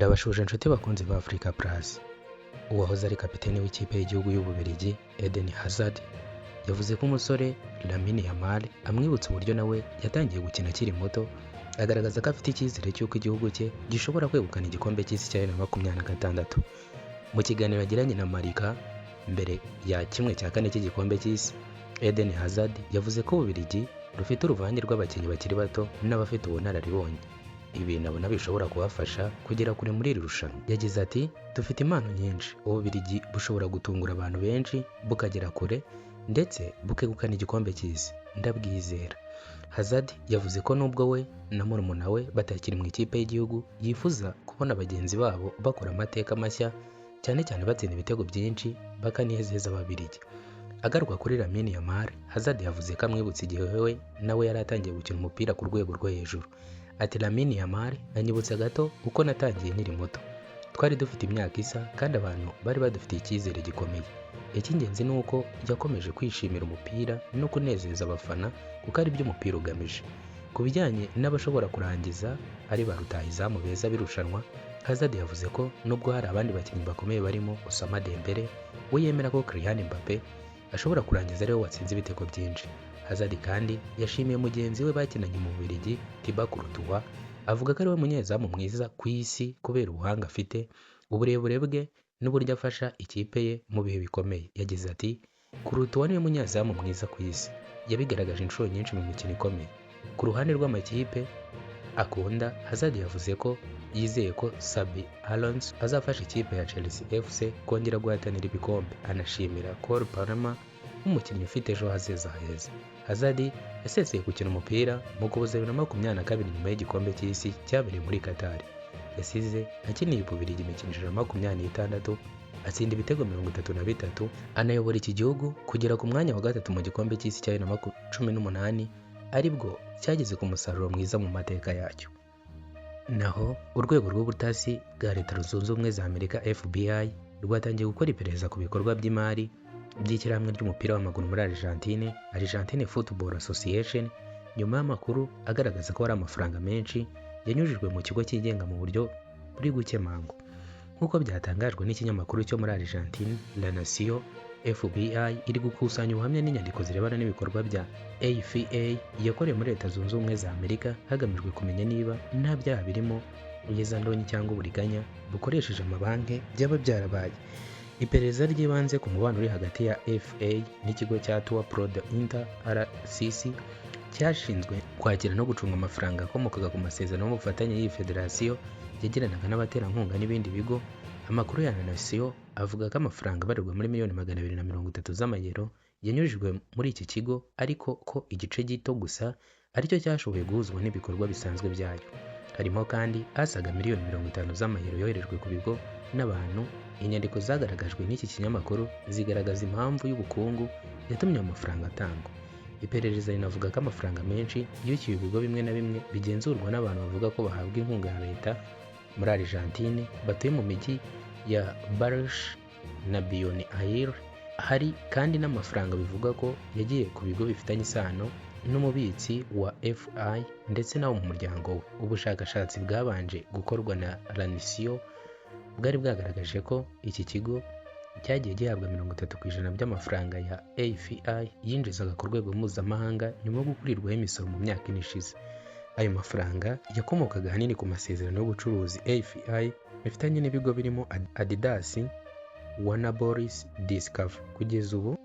Ndabashuje inshuti bakunzi ba Africa Plus. Uwahoze ari kapiteni w'ikipe y'igihugu y'Ububiligi Eden Hazard yavuze ko umusore Lamine Yamal amwibutsa uburyo nawe yatangiye gukina akiri muto, agaragaza ko afite icyizere cy'uko igihugu cye gishobora kwegukana igikombe cy'isi cya 2026. Mu kiganiro yagiranye na Marika mbere ya 1/4 cy'igikombe cy'isi, Eden Hazard yavuze ko Ububiligi rufite uruvange rw'abakinnyi bakiri bato n'abafite ubunararibonye. Ibi nabona bishobora kubafasha kugera kure muri iri rushanwa. Yagize ati, dufite impano nyinshi, Ububiligi bushobora gutungura abantu benshi bukagera kure ndetse bukegukana igikombe cy'isi, ndabwizera. Hazard yavuze ko nubwo we na murumuna we batakiri mu ikipe y'igihugu, yifuza kubona bagenzi babo bakora amateka mashya, cyane cyane batsinda ibitego byinshi bakanezeza Ababiligi. Agaruka kuri Lamine Yamal, Hazard yavuze ko amwibutsa igihe we nawe yari atangiye gukina umupira ku rwego rwo hejuru. Ati, Lamine Yamal anyibutsa gato uko natangiye nkiri muto. Twari dufite imyaka isa kandi abantu bari badufitiye icyizere gikomeye. Icy'ingenzi ni uko yakomeje kwishimira umupira no kunezeza abafana kuko ari byo umupira ugamije. Ku bijyanye n'abashobora kurangiza ari ba rutahizamu beza birushanwa, Hazard yavuze ko nubwo hari abandi bakinnyi bakomeye barimo Ousmane Dembele, we yemera ko Kylian Mbappe ashobora kurangiza ariwe watsinze ibitego byinshi. Hazard kandi yashimiye mugenzi we bakinanye mu Bubiligi Thibaut Courtois, avuga ko ari we munyezamu mwiza ku isi kubera ubuhanga afite, uburebure bwe n'uburyo afasha ikipe ye mu bihe bikomeye. Yagize ati, Courtois niwe munyezamu mwiza ku isi, yabigaragaje inshuro nyinshi mu mikino ikomeye. Ku ruhande rw'amakipe akunda, Hazard yavuze ko yizeye ko Xabi Alonso azafasha ikipe ya Chelsea FC kongera guhatanira ibikombe. Anashimira Cole Palmer nk'umukinnyi ufite ejo hazaza heza. Hazard yaseseye gukina umupira mu Ukuboza 2022 nyuma y'igikombe cy'isi cyabereye muri Qatar. Yasize akiniye Ububiligi imikino 26, atsinda ibitego 33, anayobora iki gihugu kugera ku mwanya wa gatatu mu gikombe cy'isi cya 2018, aribwo cyageze ku musaruro mwiza mu mateka yacyo. Naho urwego rw'ubutasi bwa Leta Zunze Ubumwe za Amerika FBI rwatangiye gukora iperereza ku bikorwa by'imari by'ishyirahamwe ry'umupira w'amaguru muri Argentine Football Association, nyuma y'amakuru agaragaza ko hari amafaranga menshi yanyujijwe mu kigo cyigenga mu buryo buri gukemangwa. Nk'uko byatangajwe n'ikinyamakuru cyo muri Argentine La Nación, FBI iri gukusanya ubuhamya n'inyandiko zirebana n'ibikorwa bya AFA yakorewe muri Leta Zunze Ubumwe za Amerika hagamijwe kumenya niba nta byaha birimo iyezandonyi cyangwa uburiganya bukoresheje amabanki byaba byarabaye. Iperereza ry'ibanze ku mubano uri hagati ya FA n'ikigo cya Tour Pro Inter RCC cyashinzwe kwakira no gucunga amafaranga akomokaga ku masezerano y'ubufatanye y'iyi federasiyo yagiranaga n'abaterankunga n'ibindi bigo. Amakuru ya La Nación avuga ko amafaranga abarirwa muri miliyoni 230 z'amayero yanyujijwe muri iki kigo, ariko ko igice gito gusa aricyo cyashoboye guhuzwa n'ibikorwa bisanzwe byayo. Harimo kandi asaga miliyoni 50 z'amayero yoherejwe ku bigo n'abantu. Inyandiko zagaragajwe n'iki kinyamakuru zigaragaza impamvu y'ubukungu yatumye amafaranga atangwa. Iperereza rinavuga ko amafaranga menshi yukiye ibigo bimwe na bimwe bigenzurwa n'abantu bavuga ko bahabwa inkunga ya leta muri Argentine batuye mu mijyi ya Bariloche na Buenos Aires. Hari kandi n'amafaranga bivuga ko yagiye ku bigo bifitanye isano n'umubitsi wa FI ndetse n'abo mu muryango we. Ubushakashatsi bwabanje gukorwa na La Nación bwari bwagaragaje ko iki kigo cyagiye gihabwa 30% by'amafaranga ya AFI yinjizaga ku rwego mpuzamahanga nyuma yo gukurirwaho imisoro mu myaka ine ishize. Ayo mafaranga yakomokaga ahanini ku masezerano y'ubucuruzi AFI bifitanye n'ibigo birimo Adidas, Warner Bros Discovery. Kugeza ubu